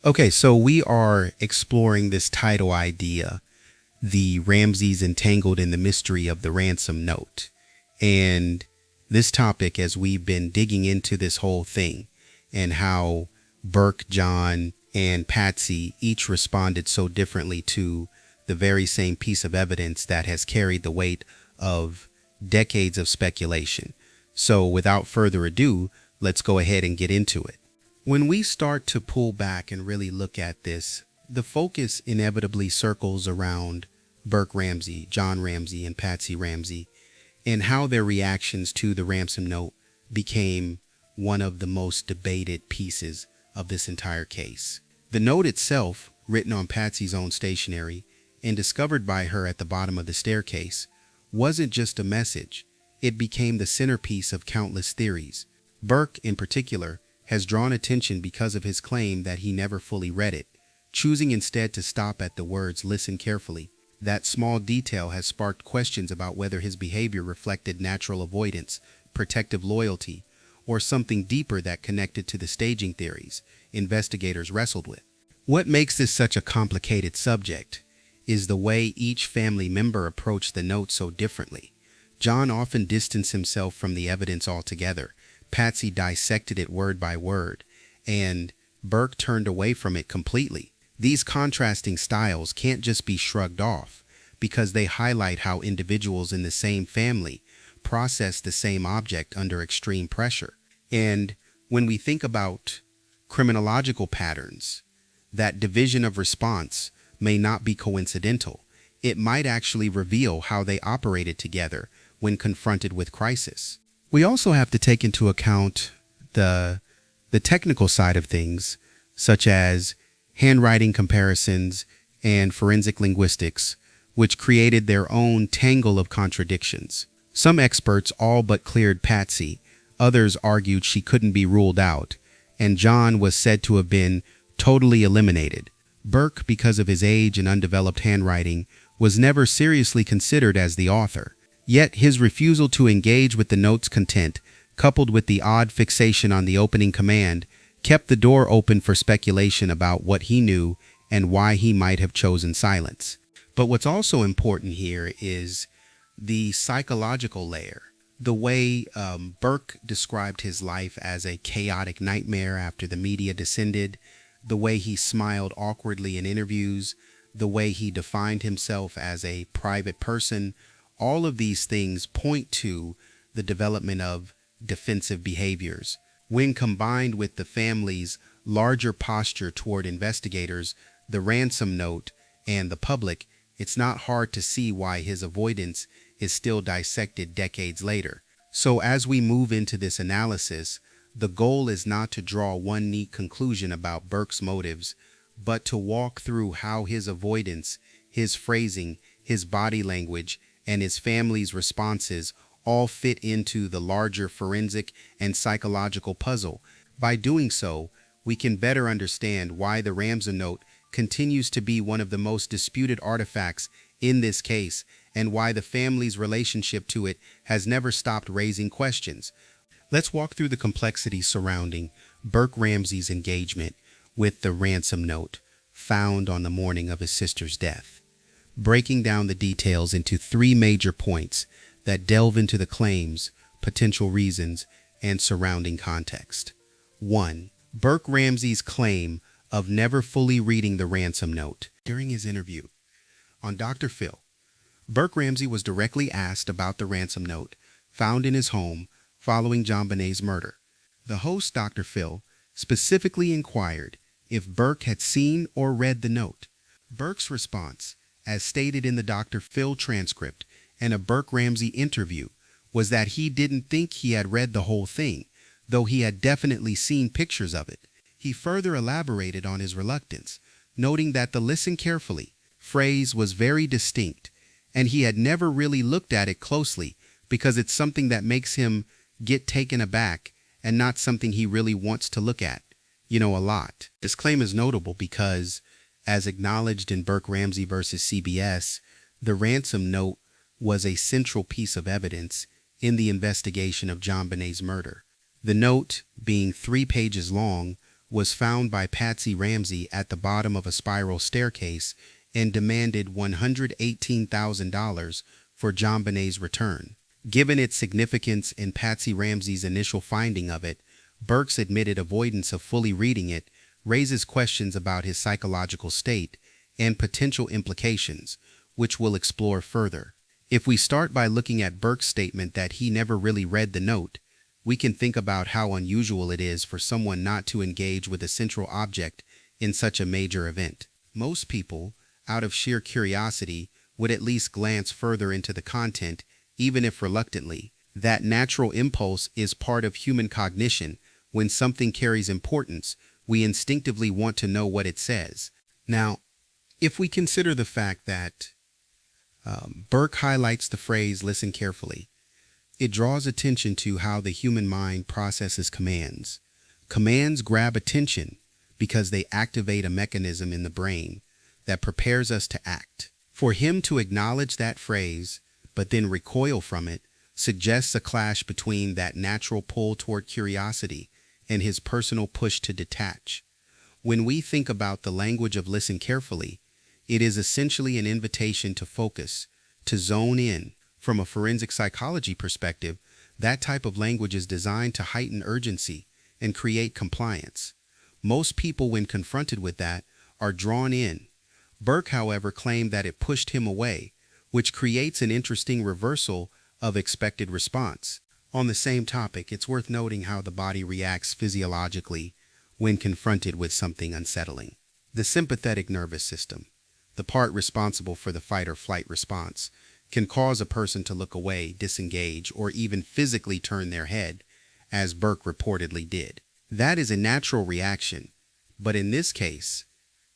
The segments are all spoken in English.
Okay, so we are exploring this title idea, the Ramseys entangled in the mystery of the ransom note. And this topic, as we've been digging into this whole thing and how Burke, John, and Patsy each responded so differently to the very same piece of evidence that has carried the weight of decades of speculation. So without further ado, let's go ahead and get into it. When we start to pull back and really look at this, the focus inevitably circles around Burke Ramsey, John Ramsey, and Patsy Ramsey, and how their reactions to the ransom note became one of the most debated pieces of this entire case. The note itself, written on Patsy's own stationery and discovered by her at the bottom of the staircase, wasn't just a message. It became the centerpiece of countless theories. Burke, in particular, has drawn attention because of his claim that he never fully read it, choosing instead to stop at the words "listen carefully." That small detail has sparked questions about whether his behavior reflected natural avoidance, protective loyalty, or something deeper that connected to the staging theories investigators wrestled with. What makes this such a complicated subject is the way each family member approached the note so differently. John often distanced himself from the evidence altogether. Patsy dissected it word by word, and Burke turned away from it completely. These contrasting styles can't just be shrugged off because they highlight how individuals in the same family process the same object under extreme pressure. And when we think about criminological patterns, that division of response may not be coincidental. It might actually reveal how they operated together when confronted with crisis. We also have to take into account the technical side of things, such as handwriting comparisons and forensic linguistics, which created their own tangle of contradictions. Some experts all but cleared Patsy, others argued she couldn't be ruled out, and John was said to have been totally eliminated. Burke, because of his age and undeveloped handwriting, was never seriously considered as the author. Yet his refusal to engage with the note's content, coupled with the odd fixation on the opening command, kept the door open for speculation about what he knew and why he might have chosen silence. But what's also important here is the psychological layer. The way Burke described his life as a chaotic nightmare after the media descended, the way he smiled awkwardly in interviews, the way he defined himself as a private person, all of these things point to the development of defensive behaviors. When combined with the family's larger posture toward investigators, the ransom note, and the public, it's not hard to see why his avoidance is still dissected decades later. So as we move into this analysis, the goal is not to draw one neat conclusion about Burke's motives, but to walk through how his avoidance, his phrasing, his body language, and his family's responses all fit into the larger forensic and psychological puzzle. By doing so, we can better understand why the ransom note continues to be one of the most disputed artifacts in this case, and why the family's relationship to it has never stopped raising questions. Let's walk through the complexities surrounding Burke Ramsey's engagement with the ransom note found on the morning of his sister's death, breaking down the details into three major points that delve into the claims, potential reasons, and surrounding context. 1. Burke Ramsey's claim of never fully reading the ransom note. During his interview on Dr. Phil, Burke Ramsey was directly asked about the ransom note found in his home following JonBenet's murder. The host, Dr. Phil, specifically inquired if Burke had seen or read the note. Burke's response, as stated in the Dr. Phil transcript and a Burke Ramsey interview, was that he didn't think he had read the whole thing, though he had definitely seen pictures of it. He further elaborated on his reluctance, noting that the "listen carefully" phrase was very distinct, and he had never really looked at it closely because it's something that makes him get taken aback and not something he really wants to look at, a lot. This claim is notable because, as acknowledged in Burke Ramsey versus CBS, the ransom note was a central piece of evidence in the investigation of JonBenet's murder. The note, being 3 pages long, was found by Patsy Ramsey at the bottom of a spiral staircase and demanded $118,000 for JonBenet's return. Given its significance and Patsy Ramsey's initial finding of it, Burke's admitted avoidance of fully reading it raises questions about his psychological state and potential implications, which we'll explore further. If we start by looking at Burke's statement that he never really read the note, we can think about how unusual it is for someone not to engage with a central object in such a major event. Most people, out of sheer curiosity, would at least glance further into the content, even if reluctantly. That natural impulse is part of human cognition. When something carries importance, we instinctively want to know what it says. Now, if we consider the fact that Burke highlights the phrase, "listen carefully," it draws attention to how the human mind processes commands. Commands grab attention because they activate a mechanism in the brain that prepares us to act. For him to acknowledge that phrase, but then recoil from it, suggests a clash between that natural pull toward curiosity and his personal push to detach. When we think about the language of listen carefully, it is essentially an invitation to focus, to zone in. From a forensic psychology perspective, that type of language is designed to heighten urgency and create compliance. Most people, when confronted with that, are drawn in. Burke, however, claimed that it pushed him away, which creates an interesting reversal of expected response. On the same topic, it's worth noting how the body reacts physiologically when confronted with something unsettling. The sympathetic nervous system, the part responsible for the fight or flight response, can cause a person to look away, disengage, or even physically turn their head, as Burke reportedly did. That is a natural reaction, but in this case,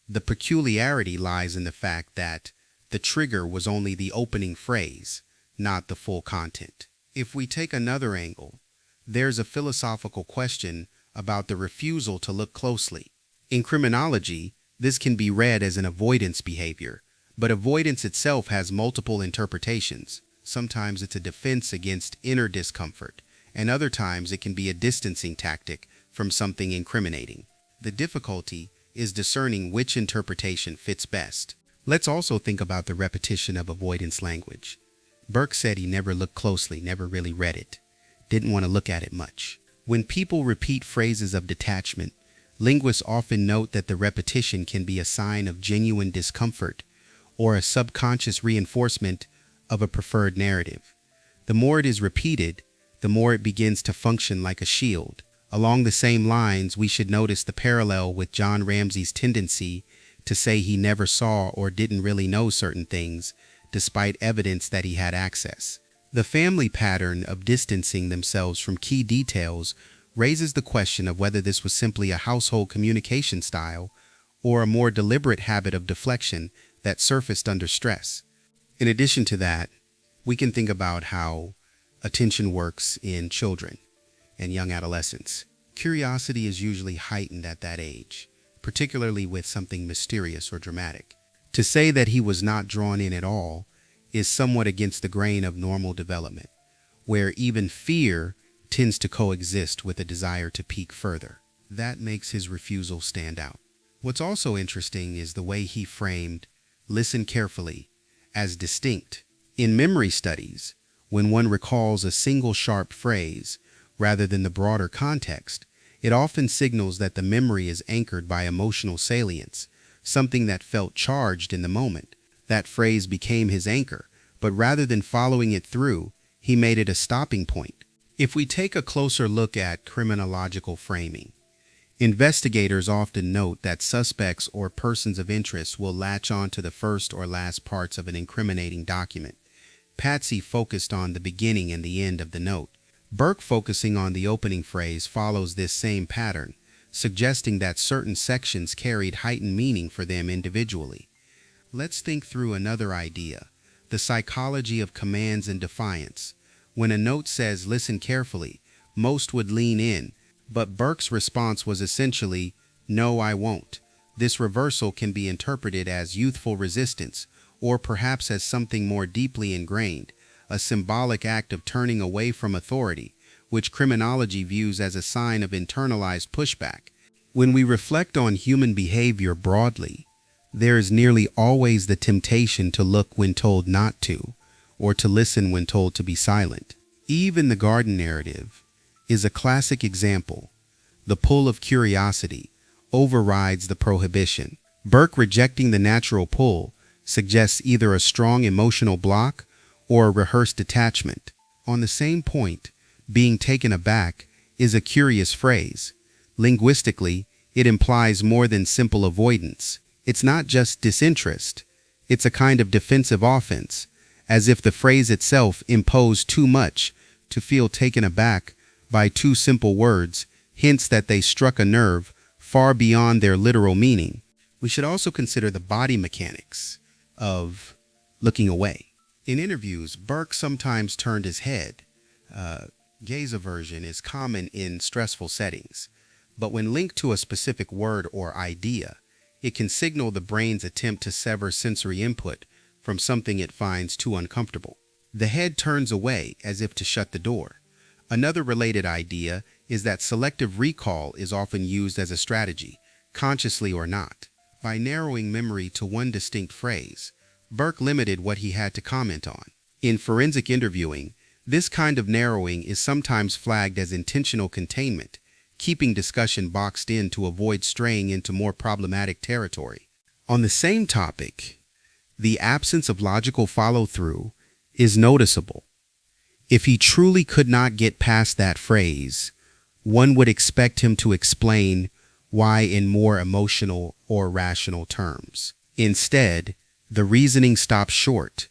the peculiarity lies in the fact that the trigger was only the opening phrase, not the full content. If we take another angle, there's a philosophical question about the refusal to look closely. In criminology, this can be read as an avoidance behavior, but avoidance itself has multiple interpretations. Sometimes it's a defense against inner discomfort, and other times it can be a distancing tactic from something incriminating. The difficulty is discerning which interpretation fits best. Let's also think about the repetition of avoidance language. Burke said he never looked closely, never really read it, didn't want to look at it much. When people repeat phrases of detachment, linguists often note that the repetition can be a sign of genuine discomfort or a subconscious reinforcement of a preferred narrative. The more it is repeated, the more it begins to function like a shield. Along the same lines, we should notice the parallel with John Ramsey's tendency to say he never saw or didn't really know certain things, despite evidence that he had access. The family pattern of distancing themselves from key details raises the question of whether this was simply a household communication style or a more deliberate habit of deflection that surfaced under stress. In addition to that, we can think about how attention works in children and young adolescents. Curiosity is usually heightened at that age, particularly with something mysterious or dramatic. To say that he was not drawn in at all is somewhat against the grain of normal development, where even fear tends to coexist with a desire to peek further. That makes his refusal stand out. What's also interesting is the way he framed "listen carefully" as distinct. In memory studies, when one recalls a single sharp phrase rather than the broader context, it often signals that the memory is anchored by emotional salience, something that felt charged in the moment. That phrase became his anchor, but rather than following it through, he made it a stopping point. If we take a closer look at criminological framing, investigators often note that suspects or persons of interest will latch on to the first or last parts of an incriminating document. Patsy focused on the beginning and the end of the note. Burke, focusing on the opening phrase, follows this same pattern, suggesting that certain sections carried heightened meaning for them individually. Let's think through another idea, the psychology of commands and defiance. When a note says "listen carefully," most would lean in, but Burke's response was essentially, "No, I won't." This reversal can be interpreted as youthful resistance, or perhaps as something more deeply ingrained, a symbolic act of turning away from authority, which criminology views as a sign of internalized pushback. When we reflect on human behavior broadly, there is nearly always the temptation to look when told not to, or to listen when told to be silent. Even the garden narrative is a classic example. The pull of curiosity overrides the prohibition. Burke rejecting the natural pull suggests either a strong emotional block or a rehearsed attachment. On the same point, being taken aback is a curious phrase. Linguistically, it implies more than simple avoidance. It's not just disinterest, it's a kind of defensive offense, as if the phrase itself imposed too much to feel taken aback by two simple words, hints that they struck a nerve far beyond their literal meaning. We should also consider the body mechanics of looking away. In interviews, Burke sometimes turned his head. Gaze aversion is common in stressful settings, but when linked to a specific word or idea, it can signal the brain's attempt to sever sensory input from something it finds too uncomfortable. The head turns away as if to shut the door. Another related idea is that selective recall is often used as a strategy, consciously or not. By narrowing memory to one distinct phrase, Burke limited what he had to comment on. In forensic interviewing, this kind of narrowing is sometimes flagged as intentional containment, keeping discussion boxed in to avoid straying into more problematic territory. On the same topic, the absence of logical follow-through is noticeable. If he truly could not get past that phrase, one would expect him to explain why in more emotional or rational terms. Instead, the reasoning stops short,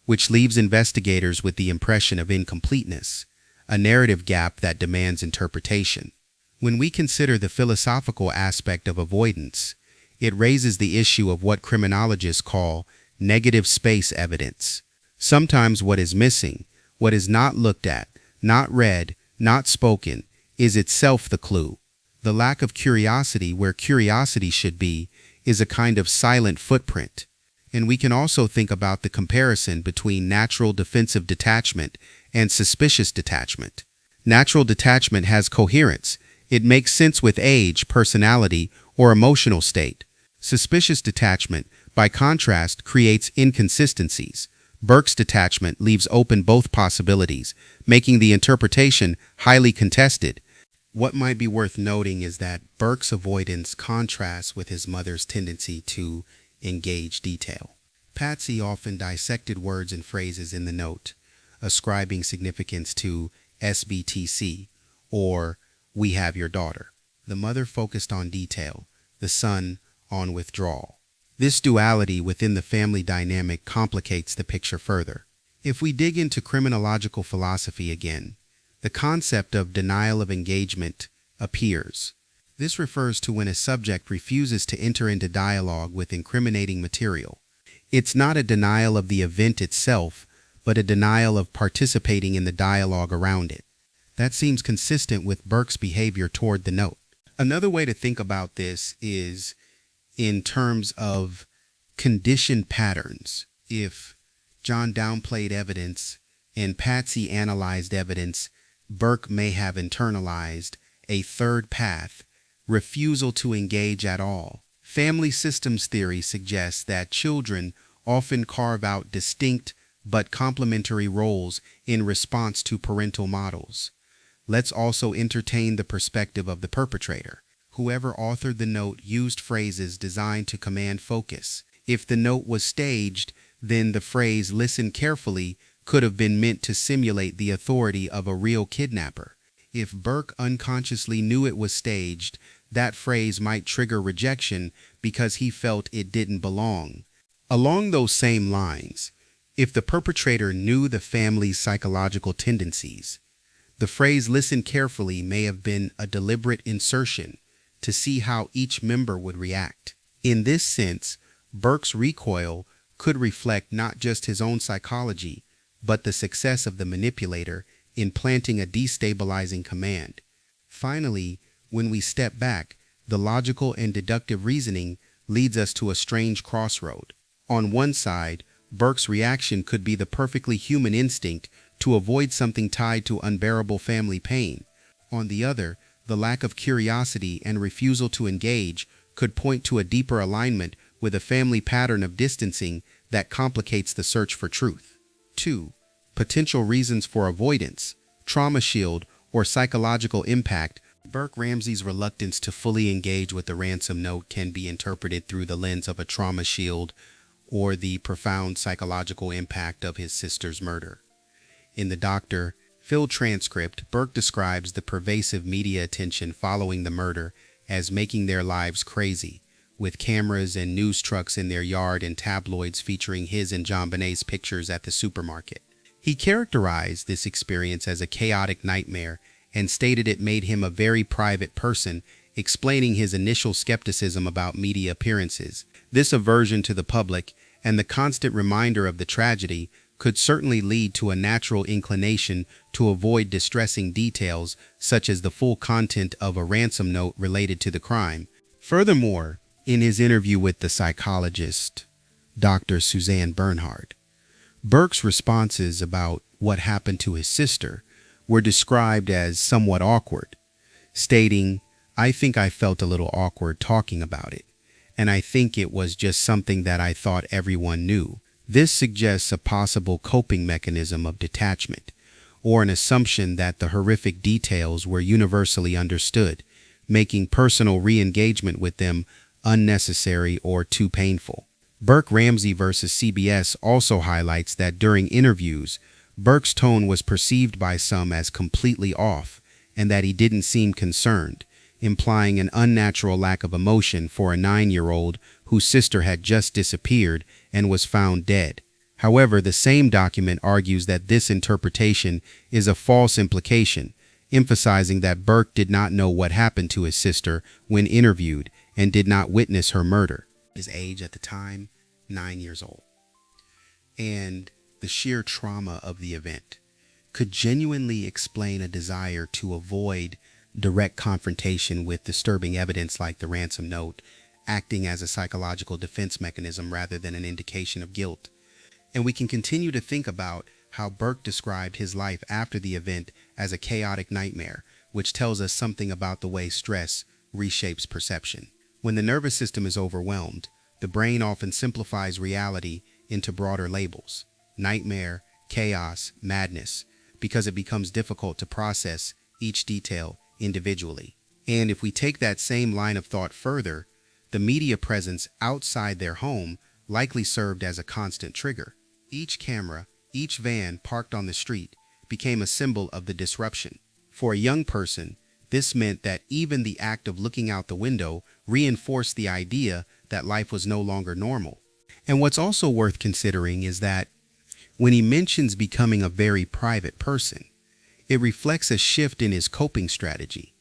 which leaves investigators with the impression of incompleteness, a narrative gap that demands interpretation. When we consider the philosophical aspect of avoidance, it raises the issue of what criminologists call negative space evidence. Sometimes what is missing, what is not looked at, not read, not spoken, is itself the clue. The lack of curiosity where curiosity should be is a kind of silent footprint. And we can also think about the comparison between natural defensive detachment and suspicious detachment. Natural detachment has coherence. It makes sense with age, personality, or emotional state. Suspicious detachment, by contrast, creates inconsistencies. Burke's detachment leaves open both possibilities, making the interpretation highly contested. What might be worth noting is that Burke's avoidance contrasts with his mother's tendency to engage detail. Patsy often dissected words and phrases in the note, ascribing significance to SBTC or "we have your daughter." The mother focused on detail, the son on withdrawal. This duality within the family dynamic complicates the picture further. If we dig into criminological philosophy again, the concept of denial of engagement appears. This refers to when a subject refuses to enter into dialogue with incriminating material. It's not a denial of the event itself, but a denial of participating in the dialogue around it. That seems consistent with Burke's behavior toward the note. Another way to think about this is in terms of conditioned patterns. If John downplayed evidence and Patsy analyzed evidence, Burke may have internalized a third path: refusal to engage at all. Family systems theory suggests that children often carve out distinct but complementary roles in response to parental models. Let's also entertain the perspective of the perpetrator. Whoever authored the note used phrases designed to command focus. If the note was staged, then the phrase "listen carefully" could have been meant to simulate the authority of a real kidnapper. If Burke unconsciously knew it was staged, that phrase might trigger rejection because he felt it didn't belong. Along those same lines, if the perpetrator knew the family's psychological tendencies, the phrase "listen carefully" may have been a deliberate insertion to see how each member would react. In this sense, Burke's recoil could reflect not just his own psychology, but the success of the manipulator in planting a destabilizing command. Finally, when we step back, the logical and deductive reasoning leads us to a strange crossroad. On one side, Burke's reaction could be the perfectly human instinct to avoid something tied to unbearable family pain. On the other, the lack of curiosity and refusal to engage could point to a deeper alignment with a family pattern of distancing that complicates the search for truth. 2. Potential reasons for avoidance, trauma shield, or psychological impact. Burke Ramsey's reluctance to fully engage with the ransom note can be interpreted through the lens of a trauma shield or the profound psychological impact of his sister's murder. In the Dr. Phil transcript, Burke describes the pervasive media attention following the murder as making their lives crazy, with cameras and news trucks in their yard and tabloids featuring his and JonBenet's pictures at the supermarket. He characterized this experience as a chaotic nightmare and stated it made him a very private person, explaining his initial skepticism about media appearances. This aversion to the public and the constant reminder of the tragedy could certainly lead to a natural inclination to avoid distressing details such as the full content of a ransom note related to the crime. Furthermore, in his interview with the psychologist, Dr. Suzanne Bernhard, Burke's responses about what happened to his sister were described as somewhat awkward, stating, "I think I felt a little awkward talking about it, and I think it was just something that I thought everyone knew." This suggests a possible coping mechanism of detachment, or an assumption that the horrific details were universally understood, making personal re-engagement with them unnecessary or too painful. Burke Ramsey versus CBS also highlights that during interviews, Burke's tone was perceived by some as completely off and that he didn't seem concerned, implying an unnatural lack of emotion for a 9-year-old whose sister had just disappeared and was found dead. However, the same document argues that this interpretation is a false implication, emphasizing that Burke did not know what happened to his sister when interviewed and did not witness her murder. His age at the time, 9 years old. And the sheer trauma of the event could genuinely explain a desire to avoid direct confrontation with disturbing evidence like the ransom note, acting as a psychological defense mechanism rather than an indication of guilt. And we can continue to think about how Burke described his life after the event as a chaotic nightmare, which tells us something about the way stress reshapes perception. When the nervous system is overwhelmed, the brain often simplifies reality into broader labels: nightmare, chaos, madness, because it becomes difficult to process each detail individually. And if we take that same line of thought further, the media presence outside their home likely served as a constant trigger. Each camera, each van parked on the street became a symbol of the disruption. For a young person, this meant that even the act of looking out the window reinforced the idea that life was no longer normal. And what's also worth considering is that when he mentions becoming a very private person, it reflects a shift in his coping strategy.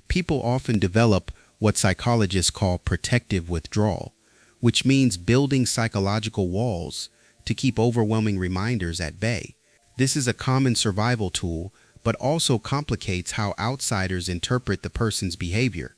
People often develop what psychologists call protective withdrawal, which means building psychological walls to keep overwhelming reminders at bay. This is a common survival tool, but also complicates how outsiders interpret the person's behavior.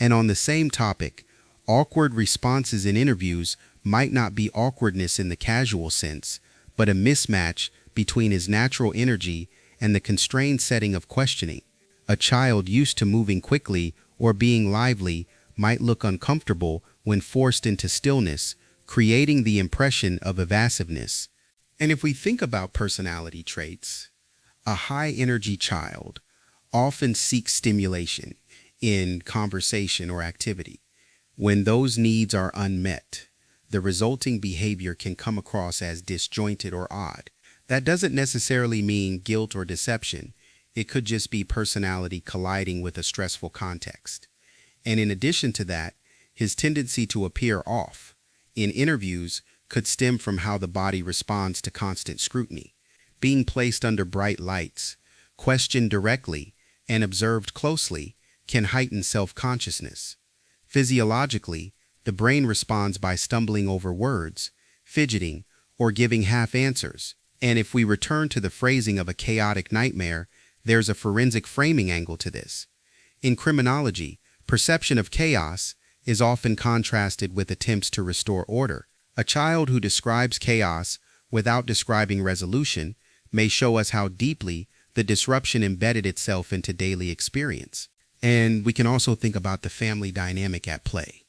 And on the same topic, awkward responses in interviews might not be awkwardness in the casual sense, but a mismatch between his natural energy and the constrained setting of questioning. A child used to moving quickly or being lively might look uncomfortable when forced into stillness, creating the impression of evasiveness. And if we think about personality traits, a high-energy child often seeks stimulation in conversation or activity. When those needs are unmet, the resulting behavior can come across as disjointed or odd. That doesn't necessarily mean guilt or deception. It could just be personality colliding with a stressful context. And in addition to that, his tendency to appear off in interviews could stem from how the body responds to constant scrutiny. Being placed under bright lights, questioned directly, and observed closely can heighten self-consciousness. Physiologically, the brain responds by stumbling over words, fidgeting, or giving half answers. And if we return to the phrasing of a chaotic nightmare, there's a forensic framing angle to this. In criminology, perception of chaos is often contrasted with attempts to restore order. A child who describes chaos without describing resolution may show us how deeply the disruption embedded itself into daily experience. And we can also think about the family dynamic at play.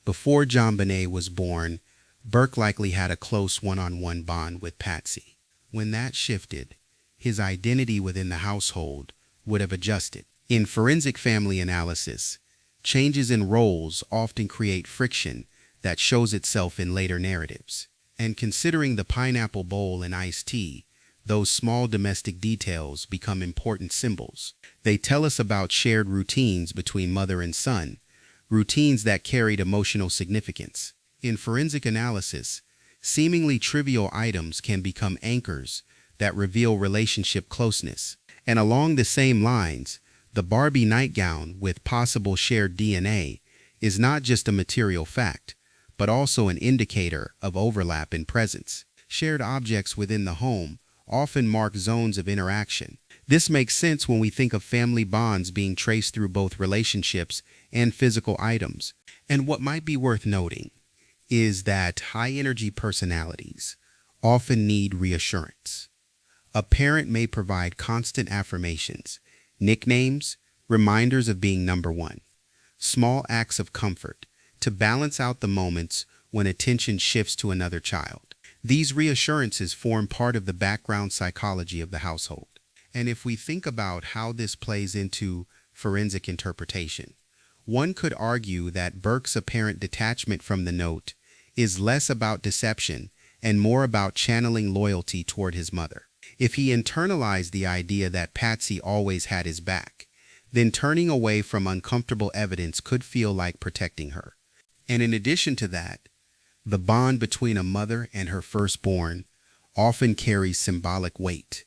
Before JonBenet was born, Burke likely had a close one-on-one bond with Patsy. When that shifted, his identity within the household would have adjusted. In forensic family analysis, changes in roles often create friction that shows itself in later narratives. And considering the pineapple bowl and iced tea, those small domestic details become important symbols. They tell us about shared routines between mother and son, routines that carried emotional significance. In forensic analysis, seemingly trivial items can become anchors that reveal relationship closeness. And along the same lines, the Barbie nightgown with possible shared DNA is not just a material fact, but also an indicator of overlap in presence. Shared objects within the home often mark zones of interaction. This makes sense when we think of family bonds being traced through both relationships and physical items. And what might be worth noting is that high-energy personalities often need reassurance. A parent may provide constant affirmations, nicknames, reminders of being number one, small acts of comfort to balance out the moments when attention shifts to another child. These reassurances form part of the background psychology of the household. And if we think about how this plays into forensic interpretation, one could argue that Burke's apparent detachment from the note is less about deception and more about channeling loyalty toward his mother. If he internalized the idea that Patsy always had his back, then turning away from uncomfortable evidence could feel like protecting her. And in addition to that, the bond between a mother and her firstborn often carries symbolic weight.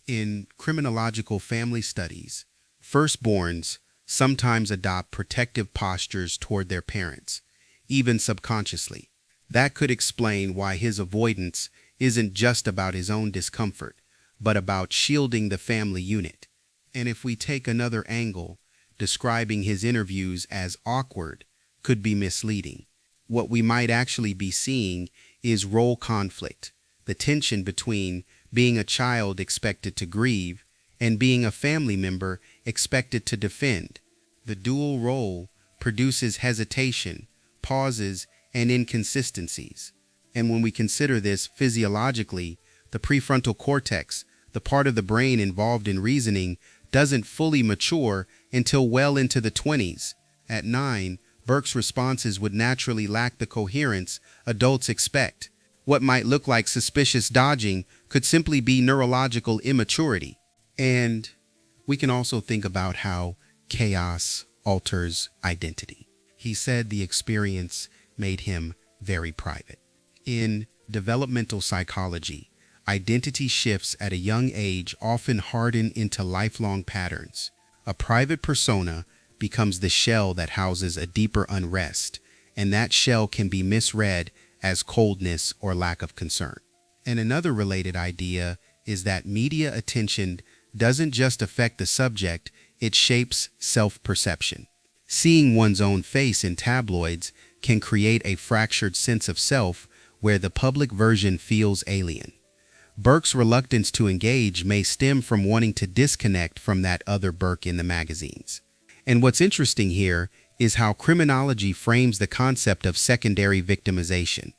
In criminological family studies, firstborns sometimes adopt protective postures toward their parents, even subconsciously. That could explain why his avoidance isn't just about his own discomfort, but about shielding the family unit. And if we take another angle, describing his interviews as awkward could be misleading. What we might actually be seeing is role conflict, the tension between being a child expected to grieve and being a family member expected to defend. The dual role produces hesitation, pauses, and inconsistencies. And when we consider this physiologically, the prefrontal cortex, the part of the brain involved in reasoning, doesn't fully mature until well into the 20s. At 9, Burke's responses would naturally lack the coherence adults expect. What might look like suspicious dodging could simply be neurological immaturity. And we can also think about how chaos alters identity. He said the experience made him very private. In developmental psychology, identity shifts at a young age often harden into lifelong patterns. A private persona becomes the shell that houses a deeper unrest, and that shell can be misread as coldness or lack of concern. And another related idea is that media attention doesn't just affect the subject, it shapes self-perception. Seeing one's own face in tabloids can create a fractured sense of self where the public version feels alien. Burke's reluctance to engage may stem from wanting to disconnect from that other Burke in the magazines. And what's interesting here is how criminology frames the concept of secondary victimization.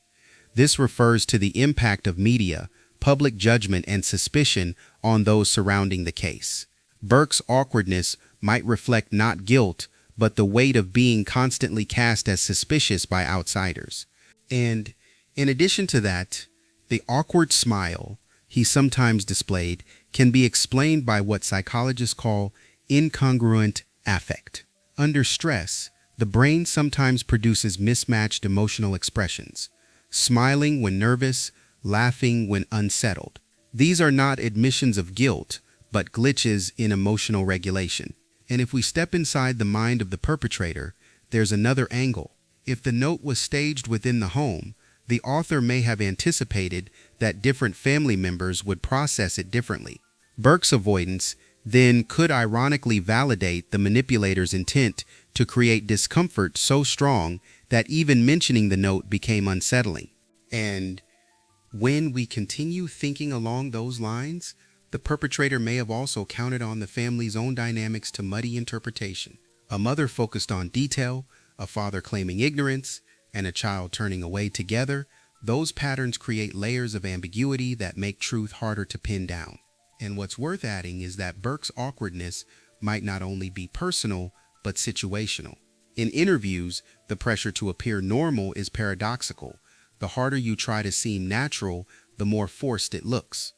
This refers to the impact of media, public judgment, and suspicion on those surrounding the case. Burke's awkwardness might reflect not guilt, but the weight of being constantly cast as suspicious by outsiders. And in addition to that, the awkward smile he sometimes displayed can be explained by what psychologists call incongruent affect. Under stress, the brain sometimes produces mismatched emotional expressions, smiling when nervous, laughing when unsettled. These are not admissions of guilt, but glitches in emotional regulation. And if we step inside the mind of the perpetrator, there's another angle. If the note was staged within the home, the author may have anticipated that different family members would process it differently. Burke's avoidance then could ironically validate the manipulator's intent to create discomfort so strong that even mentioning the note became unsettling. And when we continue thinking along those lines, the perpetrator may have also counted on the family's own dynamics to muddy interpretation. A mother focused on detail, a father claiming ignorance, and a child turning away together, those patterns create layers of ambiguity that make truth harder to pin down. And what's worth adding is that Burke's awkwardness might not only be personal, but situational. In interviews, the pressure to appear normal is paradoxical. The harder you try to seem natural, the more forced it looks.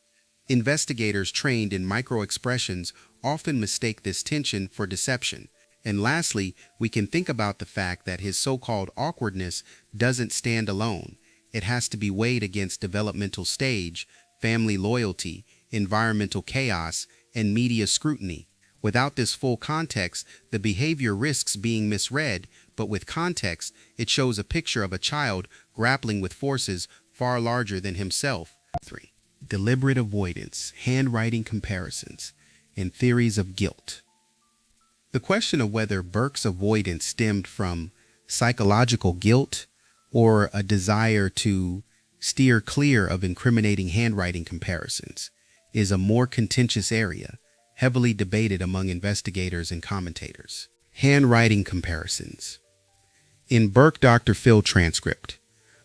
Investigators trained in microexpressions often mistake this tension for deception. And lastly, we can think about the fact that his so-called awkwardness doesn't stand alone. It has to be weighed against developmental stage, family loyalty, environmental chaos, and media scrutiny. Without this full context, the behavior risks being misread, but with context, it shows a picture of a child grappling with forces far larger than himself. 3. Deliberate avoidance, handwriting comparisons, and theories of guilt. The question of whether Burke's avoidance stemmed from psychological guilt or a desire to steer clear of incriminating handwriting comparisons is a more contentious area, heavily debated among investigators and commentators. Handwriting comparisons. In Burke Dr. Phil transcript,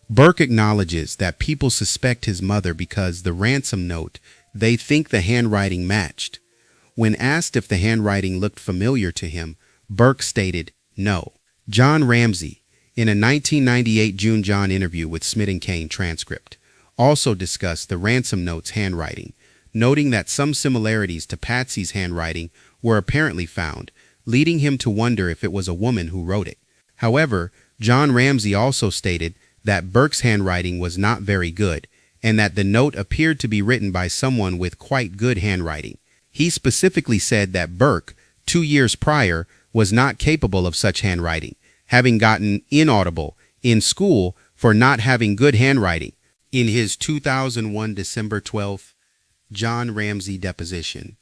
Burke acknowledges that people suspect his mother because the ransom note they think the handwriting matched. When asked if the handwriting looked familiar to him, Burke stated no. John Ramsey, in a 1998 June John interview with Smith and Kane transcript, also discussed the ransom note's handwriting, noting that some similarities to Patsy's handwriting were apparently found, leading him to wonder if it was a woman who wrote it. However, John Ramsey also stated that Burke's handwriting was not very good, and that the note appeared to be written by someone with quite good handwriting. He specifically said that Burke, 2 years prior, was not capable of such handwriting, having gotten inaudible in school for not having good handwriting. In his 2001 December 12th John Ramsey deposition,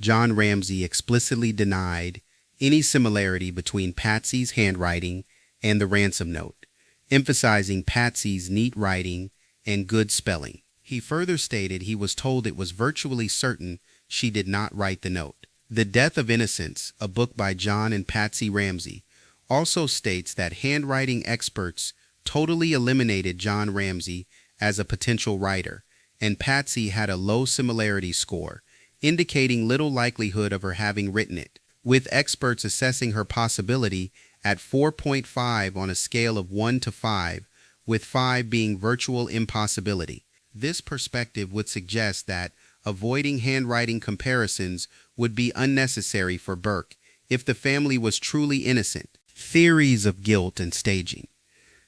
John Ramsey explicitly denied any similarity between Patsy's handwriting and the ransom note, emphasizing Patsy's neat writing and good spelling. He further stated he was told it was virtually certain she did not write the note. The Death of Innocence, a book by John and Patsy Ramsey, also states that handwriting experts totally eliminated John Ramsey as a potential writer, and Patsy had a low similarity score, indicating little likelihood of her having written it, with experts assessing her possibility at 4.5 on a scale of 1 to 5, with 5 being virtual impossibility. This perspective would suggest that avoiding handwriting comparisons would be unnecessary for Burke if the family was truly innocent. Theories of guilt and staging.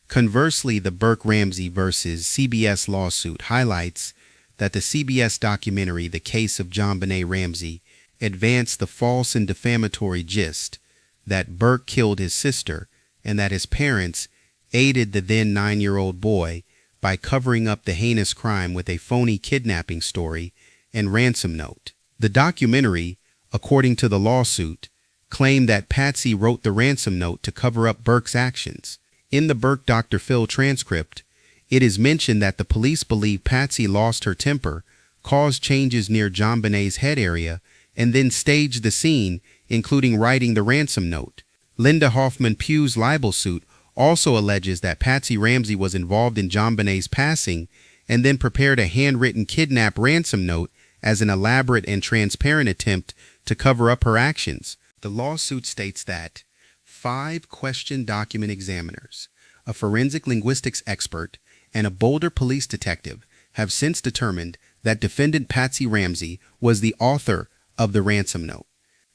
Conversely, the Burke-Ramsey versus CBS lawsuit highlights that the CBS documentary The Case of JonBenet Ramsey advanced the false and defamatory gist that Burke killed his sister and that his parents aided the then 9-year-old boy by covering up the heinous crime with a phony kidnapping story and ransom note. The documentary, according to the lawsuit, claimed that Patsy wrote the ransom note to cover up Burke's actions. In the Burke Dr. Phil transcript, it is mentioned that the police believe Patsy lost her temper, caused changes near JonBenet's head area, and then staged the scene, including writing the ransom note. Linda Hoffman Pugh's libel suit also alleges that Patsy Ramsey was involved in JonBenet's passing and then prepared a handwritten kidnap ransom note as an elaborate and transparent attempt to cover up her actions. The lawsuit states that 5 question document examiners, a forensic linguistics expert, and a Boulder police detective have since determined that defendant Patsy Ramsey was the author of the ransom note.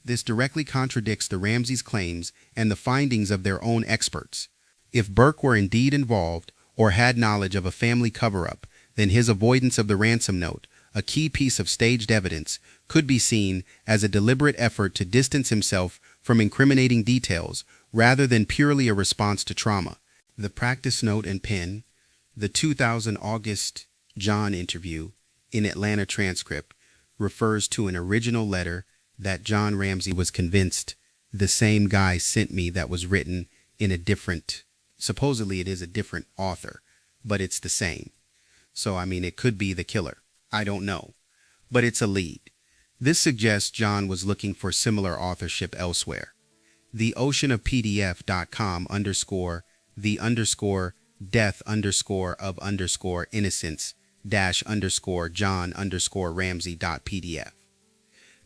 This directly contradicts the Ramseys' claims and the findings of their own experts. If Burke were indeed involved or had knowledge of a family cover-up, then his avoidance of the ransom note, a key piece of staged evidence, could be seen as a deliberate effort to distance himself from incriminating details rather than purely a response to trauma. The practice note and pen, the 2000 August John interview in Atlanta transcript refers to an original letter that John Ramsey was convinced the same guy sent me that was written in a different, supposedly it is a different author, but it's the same. So, I mean, it could be the killer. I don't know, but it's a lead. This suggests John was looking for similar authorship elsewhere. The oceanofpdf.com underscore the underscore death underscore of underscore innocence dash underscore John underscore Ramsey .pdf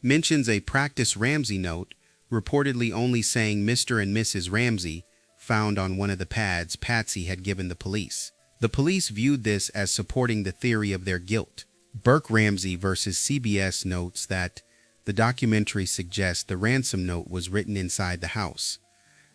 mentions a practice Ramsey note reportedly only saying Mr. and Mrs. Ramsey found on one of the pads Patsy had given the police. The police viewed this as supporting the theory of their guilt. Burke Ramsey versus CBS notes that the documentary suggests the ransom note was written inside the house,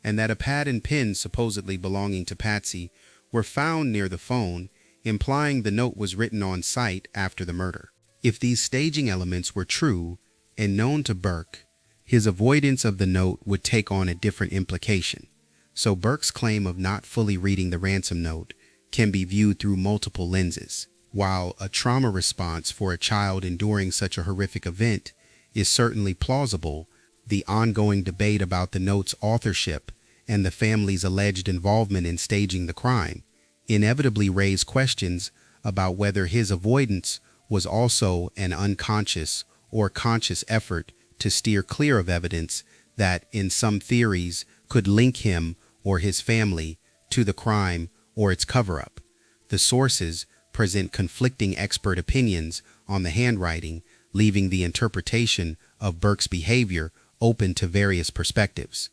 and that a pad and pen supposedly belonging to Patsy were found near the phone, implying the note was written on site after the murder. If these staging elements were true and known to Burke, his avoidance of the note would take on a different implication. So Burke's claim of not fully reading the ransom note can be viewed through multiple lenses. While a trauma response for a child enduring such a horrific event is certainly plausible, the ongoing debate about the note's authorship and the family's alleged involvement in staging the crime inevitably raise questions about whether his avoidance was also an unconscious or conscious effort to steer clear of evidence that, in some theories, could link him or his family to the crime or its cover-up. The sources present conflicting expert opinions on the handwriting, leaving the interpretation of Burke's behavior open to various perspectives.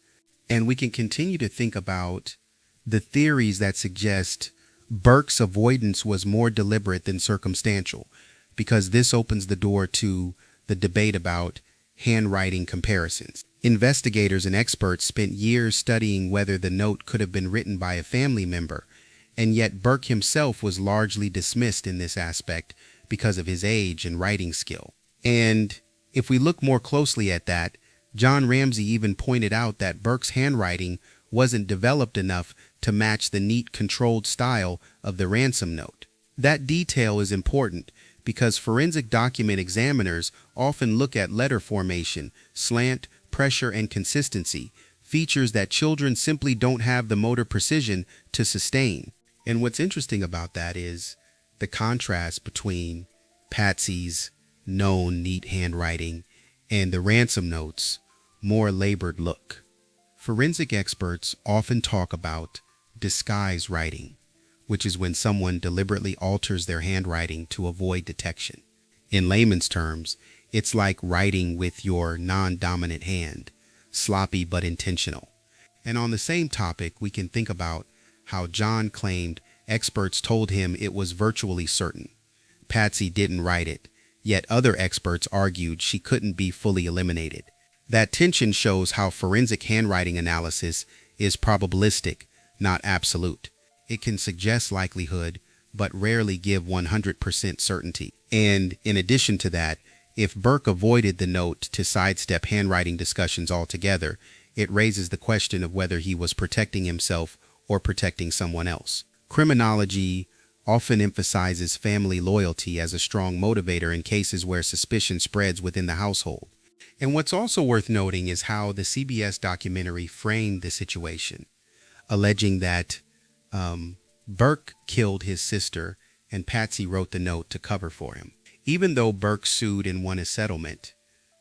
And we can continue to think about the theories that suggest Burke's avoidance was more deliberate than circumstantial, because this opens the door to the debate about handwriting comparisons. Investigators and experts spent years studying whether the note could have been written by a family member, and yet Burke himself was largely dismissed in this aspect because of his age and writing skill. And if we look more closely at that, John Ramsey even pointed out that Burke's handwriting wasn't developed enough to match the neat, controlled style of the ransom note. That detail is important because forensic document examiners often look at letter formation, slant, pressure, and consistency, features that children simply don't have the motor precision to sustain. And what's interesting about that is the contrast between Patsy's known neat handwriting and the ransom note's more labored look. Forensic experts often talk about disguise writing, which is when someone deliberately alters their handwriting to avoid detection. In layman's terms, it's like writing with your non-dominant hand, sloppy but intentional. And on the same topic, we can think about how John claimed experts told him it was virtually certain Patsy didn't write it, yet other experts argued she couldn't be fully eliminated. That tension shows how forensic handwriting analysis is probabilistic, not absolute. It can suggest likelihood, but rarely give 100% certainty. And in addition to that, if Burke avoided the note to sidestep handwriting discussions altogether, it raises the question of whether he was protecting himself or protecting someone else. Criminology often emphasizes family loyalty as a strong motivator in cases where suspicion spreads within the household. And what's also worth noting is how the CBS documentary framed the situation, alleging that Burke killed his sister and Patsy wrote the note to cover for him. Even though Burke sued and won a settlement,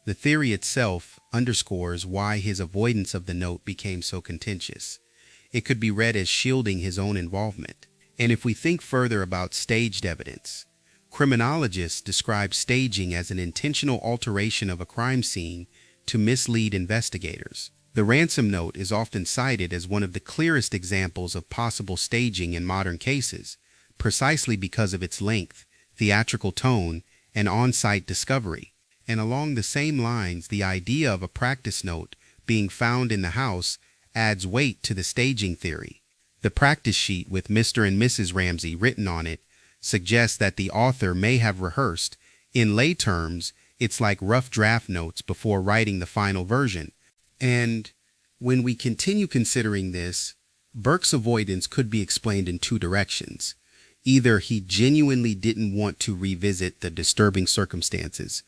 the theory itself underscores why his avoidance of the note became so contentious. It could be read as shielding his own involvement. And if we think further about staged evidence, criminologists describe staging as an intentional alteration of a crime scene to mislead investigators. The ransom note is often cited as one of the clearest examples of possible staging in modern cases, precisely because of its length, theatrical tone, and on-site discovery. And along the same lines, the idea of a practice note being found in the house adds weight to the staging theory. The practice sheet with Mr. and Mrs. Ramsey written on it suggests that the author may have rehearsed. In lay terms, it's like rough draft notes before writing the final version. And when we continue considering this, Burke's avoidance could be explained in two directions. Either he genuinely didn't want to revisit the disturbing circumstances,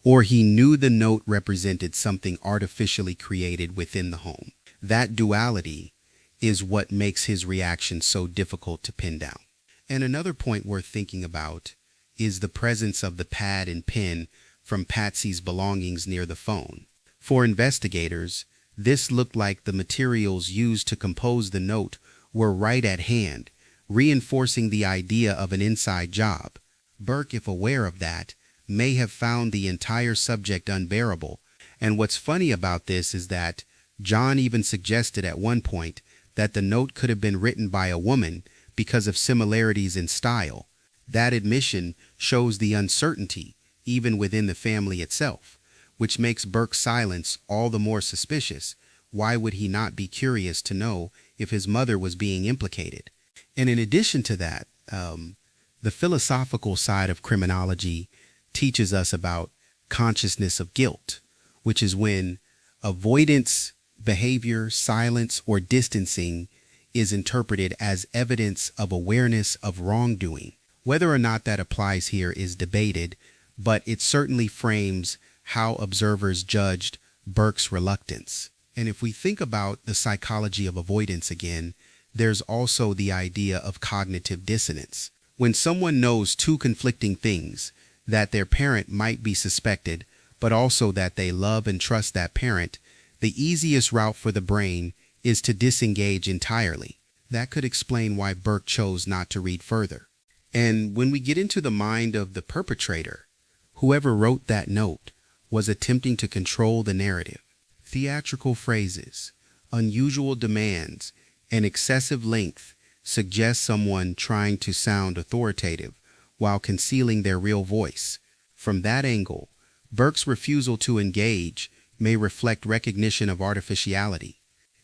or he knew the note represented something artificially created within the home. That duality is what makes his reaction so difficult to pin down. And another point worth thinking about is the presence of the pad and pen from Patsy's belongings near the phone. For investigators, This looked like the materials used to compose the note were right at hand, reinforcing the idea of an inside job. Burke, if aware of that, may have found the entire subject unbearable. And what's funny about this is that John even suggested at one point that the note could have been written by a woman because of similarities in style. That admission shows the uncertainty even within the family itself, which makes Burke's silence all the more suspicious. Why would he not be curious to know if his mother was being implicated? And in addition to that, the philosophical side of criminology teaches us about consciousness of guilt, which is when avoidance behavior, silence, or distancing is interpreted as evidence of awareness of wrongdoing. Whether or not that applies here is debated, but it certainly frames how observers judged Burke's reluctance. And if we think about the psychology of avoidance again, there's also the idea of cognitive dissonance. When someone knows two conflicting things, that their parent might be suspected, but also that they love and trust that parent, the easiest route for the brain is to disengage entirely. That could explain why Burke chose not to read further. And when we get into the mind of the perpetrator, whoever wrote that note was attempting to control the narrative. Theatrical phrases, unusual demands, and excessive length suggest someone trying to sound authoritative while concealing their real voice. From that angle, Burke's refusal to engage may reflect recognition of artificiality.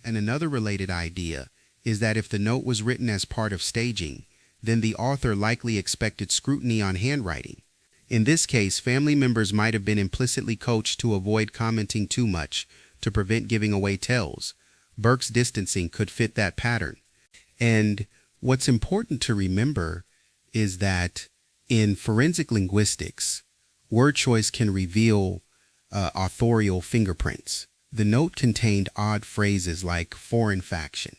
And another related idea is that if the note was written as part of staging, then the author likely expected scrutiny on handwriting. In this case, family members might have been implicitly coached to avoid commenting too much to prevent giving away tells. Burke's distancing could fit that pattern. And what's important to remember is that in forensic linguistics, word choice can reveal authorial fingerprints. The note contained odd phrases like foreign faction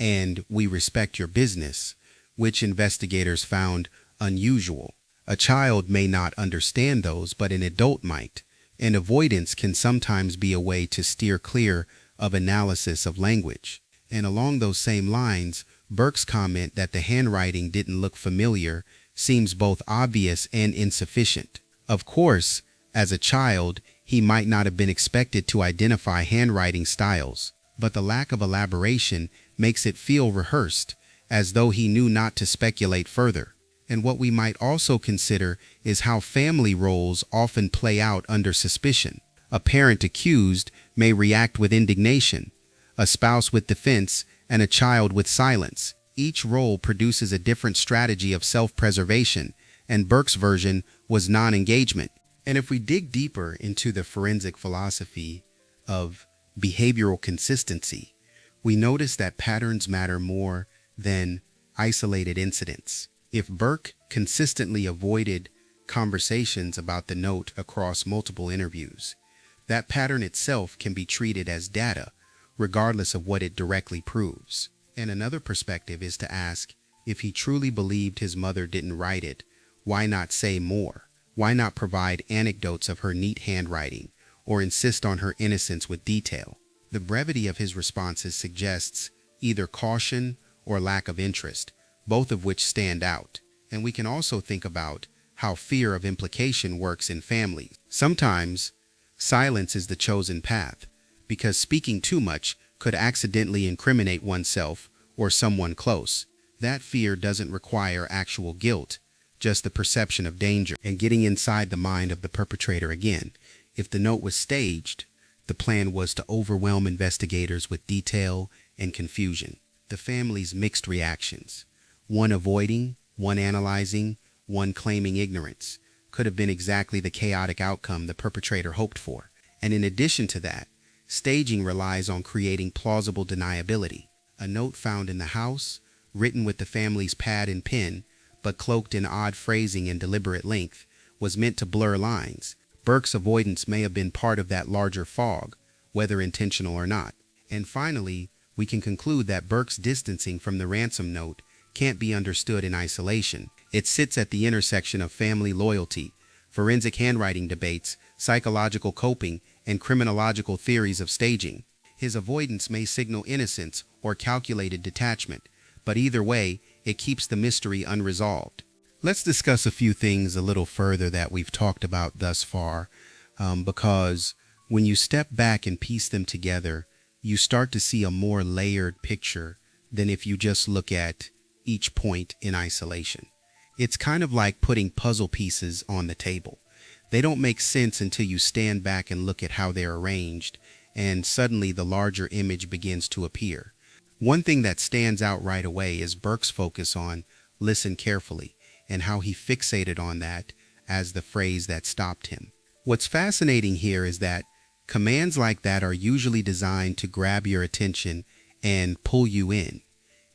and we respect your business, which investigators found unusual. A child may not understand those, but an adult might, and avoidance can sometimes be a way to steer clear of analysis of language. And along those same lines, Burke's comment that the handwriting didn't look familiar seems both obvious and insufficient. Of course, as a child, he might not have been expected to identify handwriting styles, but the lack of elaboration makes it feel rehearsed, as though he knew not to speculate further. And what we might also consider is how family roles often play out under suspicion. A parent accused may react with indignation, a spouse with defense, and a child with silence. Each role produces a different strategy of self-preservation, and Burke's version was non-engagement. And if we dig deeper into the forensic philosophy of behavioral consistency, we notice that patterns matter more than isolated incidents. If Burke consistently avoided conversations about the note across multiple interviews, that pattern itself can be treated as data, regardless of what it directly proves. And another perspective is to ask, if he truly believed his mother didn't write it, why not say more? Why not provide anecdotes of her neat handwriting, or insist on her innocence with detail? The brevity of his responses suggests either caution or lack of interest, both of which stand out. And we can also think about how fear of implication works in families. Sometimes, silence is the chosen path, because speaking too much could accidentally incriminate oneself or someone close. That fear doesn't require actual guilt, just the perception of danger. And getting inside the mind of the perpetrator again, if the note was staged, the plan was to overwhelm investigators with detail and confusion. The family's mixed reactions, one avoiding, one analyzing, one claiming ignorance, could have been exactly the chaotic outcome the perpetrator hoped for. And in addition to that, staging relies on creating plausible deniability. A note found in the house, written with the family's pad and pen, but cloaked in odd phrasing and deliberate length, was meant to blur lines. Burke's avoidance may have been part of that larger fog, whether intentional or not. And finally, we can conclude that Burke's distancing from the ransom note can't be understood in isolation. It sits at the intersection of family loyalty, forensic handwriting debates, psychological coping, and criminological theories of staging. His avoidance may signal innocence or calculated detachment, but either way, it keeps the mystery unresolved. Let's discuss a few things a little further that we've talked about thus far, because when you step back and piece them together, you start to see a more layered picture than if you just look at each point in isolation. It's kind of like putting puzzle pieces on the table. They don't make sense until you stand back and look at how they're arranged, and suddenly the larger image begins to appear. One thing that stands out right away is Burke's focus on listen carefully and how he fixated on that as the phrase that stopped him. What's fascinating here is that commands like that are usually designed to grab your attention and pull you in.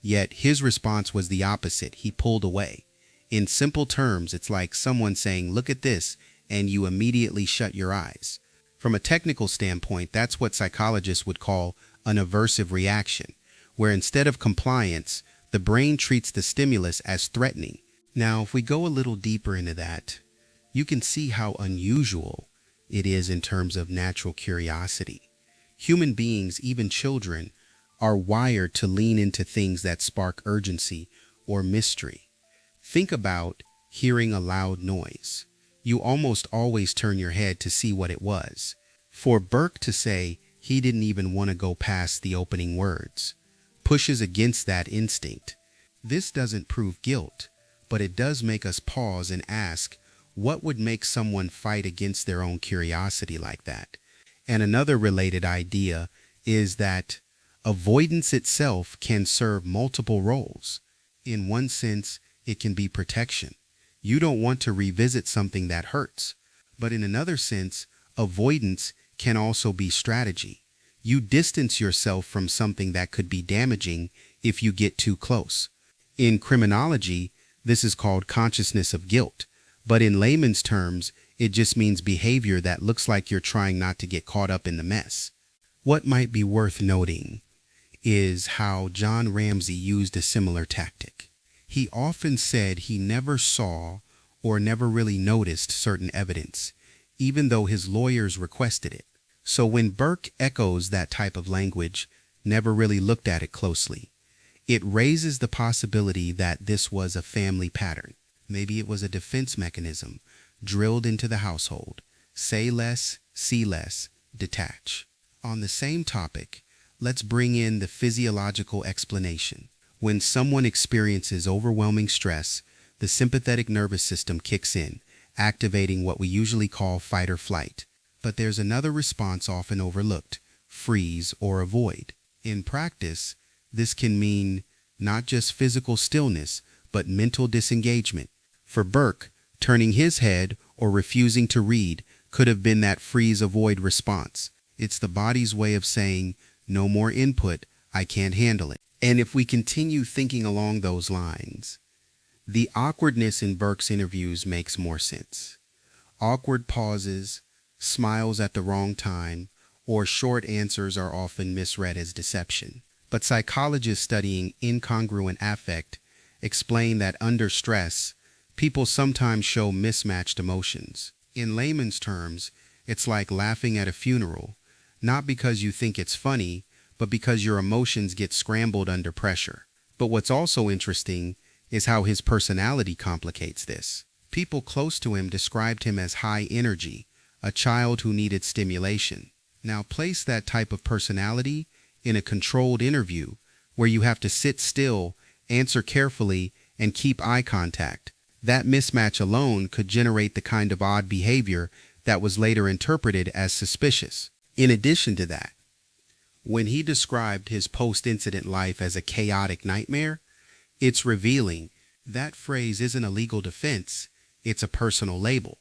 Yet his response was the opposite. He pulled away. In simple terms, it's like someone saying, "Look at this," and you immediately shut your eyes. From a technical standpoint, that's what psychologists would call an aversive reaction, where instead of compliance, the brain treats the stimulus as threatening. Now, if we go a little deeper into that, you can see how unusual it is in terms of natural curiosity. Human beings, even children, are wired to lean into things that spark urgency or mystery. Think about hearing a loud noise. You almost always turn your head to see what it was. For Burke to say he didn't even want to go past the opening words pushes against that instinct. This doesn't prove guilt, but it does make us pause and ask, what would make someone fight against their own curiosity like that? And another related idea is that avoidance itself can serve multiple roles. In one sense, it can be protection. You don't want to revisit something that hurts. But in another sense, avoidance can also be strategy. You distance yourself from something that could be damaging if you get too close. In criminology, this is called consciousness of guilt. But in layman's terms, it just means behavior that looks like you're trying not to get caught up in the mess. What might be worth noting is how John Ramsey used a similar tactic. He often said he never saw or never really noticed certain evidence, even though his lawyers requested it. So when Burke echoes that type of language, never really looked at it closely, it raises the possibility that this was a family pattern. Maybe it was a defense mechanism drilled into the household. Say less, see less, detach. On the same topic, let's bring in the physiological explanation. When someone experiences overwhelming stress, the sympathetic nervous system kicks in, activating what we usually call fight or flight. But there's another response often overlooked: freeze or avoid. In practice, this can mean not just physical stillness, but mental disengagement. For Burke, turning his head or refusing to read could have been that freeze-avoid response. It's the body's way of saying, no more input, I can't handle it. And if we continue thinking along those lines, the awkwardness in Burke's interviews makes more sense. Awkward pauses, smiles at the wrong time, or short answers are often misread as deception. But psychologists studying incongruent affect explain that under stress, people sometimes show mismatched emotions. In layman's terms, it's like laughing at a funeral, not because you think it's funny, but because your emotions get scrambled under pressure. But what's also interesting is how his personality complicates this. People close to him described him as high energy, a child who needed stimulation. Now place that type of personality in a controlled interview where you have to sit still, answer carefully, and keep eye contact. That mismatch alone could generate the kind of odd behavior that was later interpreted as suspicious. In addition to that, when he described his post-incident life as a chaotic nightmare, it's revealing that phrase isn't a legal defense, it's a personal label.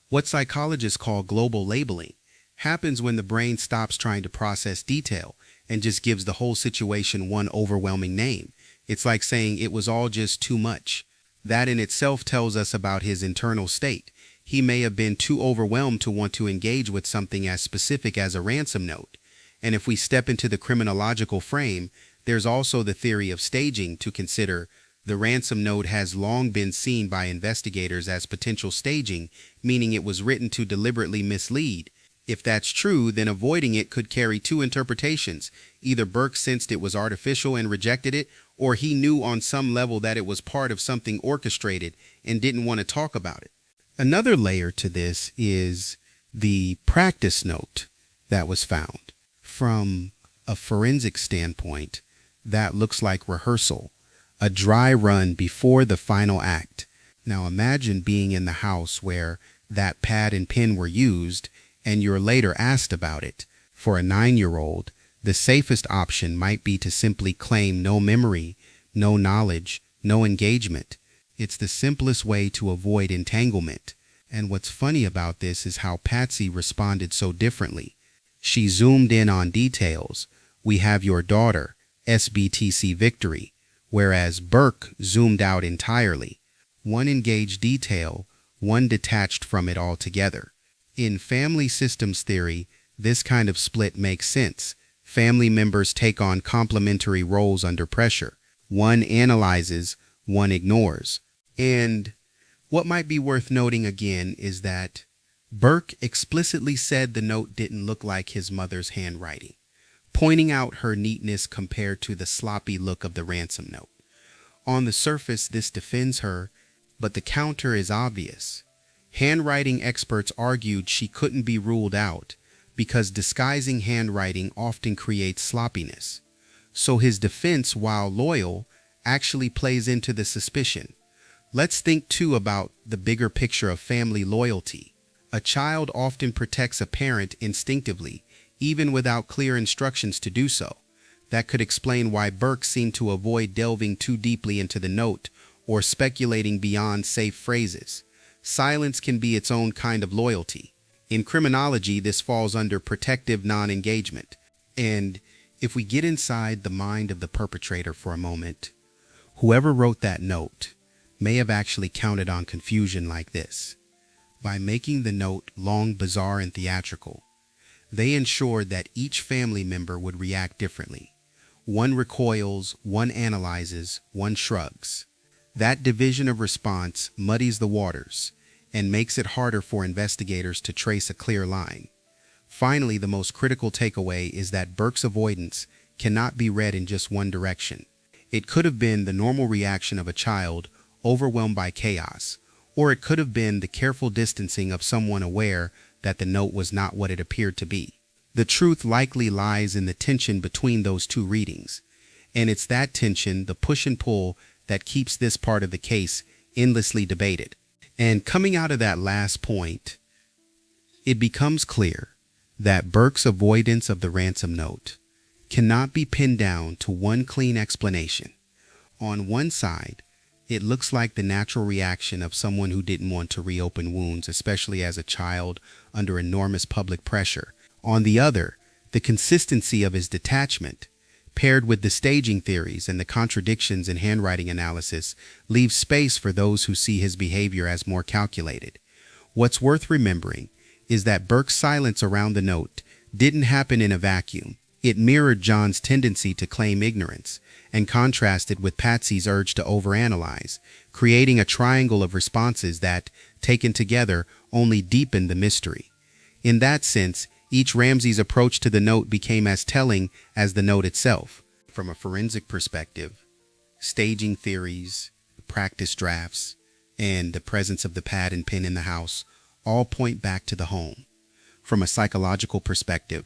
What psychologists call global labeling happens when the brain stops trying to process detail and just gives the whole situation one overwhelming name. It's like saying it was all just too much. That in itself tells us about his internal state. He may have been too overwhelmed to want to engage with something as specific as a ransom note. And if we step into the criminological frame, there's also the theory of staging to consider. The ransom note has long been seen by investigators as potential staging, meaning it was written to deliberately mislead. If that's true, then avoiding it could carry two interpretations. Either Burke sensed it was artificial and rejected it, or he knew on some level that it was part of something orchestrated and didn't want to talk about it. Another layer to this is the practice note that was found. From a forensic standpoint, that looks like rehearsal, a dry run before the final act. Now imagine being in the house where that pad and pen were used and you're later asked about it. For a 9-year-old, the safest option might be to simply claim no memory, no knowledge, no engagement. It's the simplest way to avoid entanglement. And what's funny about this is how Patsy responded so differently. She zoomed in on details. "We have your daughter, SBTC victory," whereas Burke zoomed out entirely. One engaged detail, one detached from it altogether. In family systems theory, this kind of split makes sense. Family members take on complementary roles under pressure. One analyzes, one ignores. And what might be worth noting again is that Burke explicitly said the note didn't look like his mother's handwriting, pointing out her neatness compared to the sloppy look of the ransom note. On the surface, this defends her, but the counter is obvious. Handwriting experts argued she couldn't be ruled out because disguising handwriting often creates sloppiness. So his defense, while loyal, actually plays into the suspicion. Let's think too about the bigger picture of family loyalty. A child often protects a parent instinctively, even without clear instructions to do so. That could explain why Burke seemed to avoid delving too deeply into the note or speculating beyond safe phrases. Silence can be its own kind of loyalty. In criminology, this falls under protective non-engagement. And if we get inside the mind of the perpetrator for a moment, whoever wrote that note may have actually counted on confusion like this. By making the note long, bizarre, and theatrical, they ensured that each family member would react differently. One recoils, one analyzes, one shrugs. That division of response muddies the waters and makes it harder for investigators to trace a clear line. Finally, the most critical takeaway is that Burke's avoidance cannot be read in just one direction. It could have been the normal reaction of a child overwhelmed by chaos, or it could have been the careful distancing of someone aware that the note was not what it appeared to be. The truth likely lies in the tension between those two readings, and it's that tension, the push and pull, that keeps this part of the case endlessly debated. And coming out of that last point, it becomes clear that Burke's avoidance of the ransom note cannot be pinned down to one clean explanation. On one side, it looks like the natural reaction of someone who didn't want to reopen wounds, especially as a child under enormous public pressure. On the other, the consistency of his detachment, paired with the staging theories and the contradictions in handwriting analysis, leaves space for those who see his behavior as more calculated. What's worth remembering is that Burke's silence around the note didn't happen in a vacuum. It mirrored John's tendency to claim ignorance and contrasted with Patsy's urge to overanalyze, creating a triangle of responses that, taken together, only deepened the mystery. In that sense, each Ramsey's approach to the note became as telling as the note itself. From a forensic perspective, staging theories, practice drafts, and the presence of the pad and pen in the house all point back to the home. From a psychological perspective,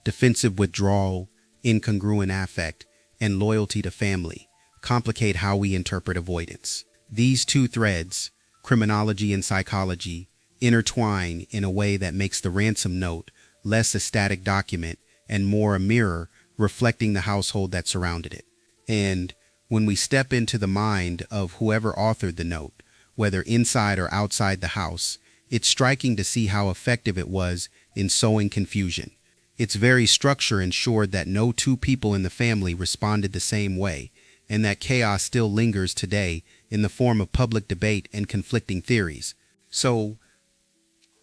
defensive withdrawal, incongruent affect, and loyalty to family complicate how we interpret avoidance. These two threads, criminology and psychology, intertwine in a way that makes the ransom note less a static document and more a mirror reflecting the household that surrounded it. And when we step into the mind of whoever authored the note, whether inside or outside the house, it's striking to see how effective it was in sowing confusion. Its very structure ensured that no two people in the family responded the same way, and that chaos still lingers today in the form of public debate and conflicting theories. So,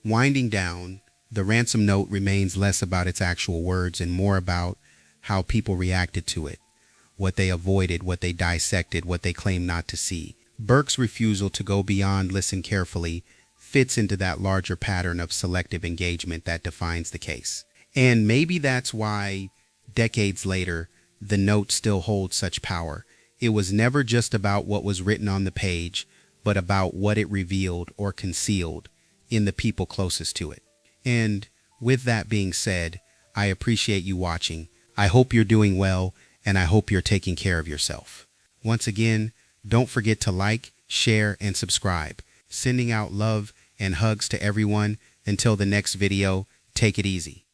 winding down, the ransom note remains less about its actual words and more about how people reacted to it, what they avoided, what they dissected, what they claimed not to see. Burke's refusal to go beyond listen carefully fits into that larger pattern of selective engagement that defines the case. And maybe that's why, decades later, the note still holds such power. It was never just about what was written on the page, but about what it revealed or concealed in the people closest to it. And with that being said, I appreciate you watching. I hope you're doing well, and I hope you're taking care of yourself. Once again, don't forget to like, share, and subscribe. Sending out love and hugs to everyone. Until the next video, take it easy.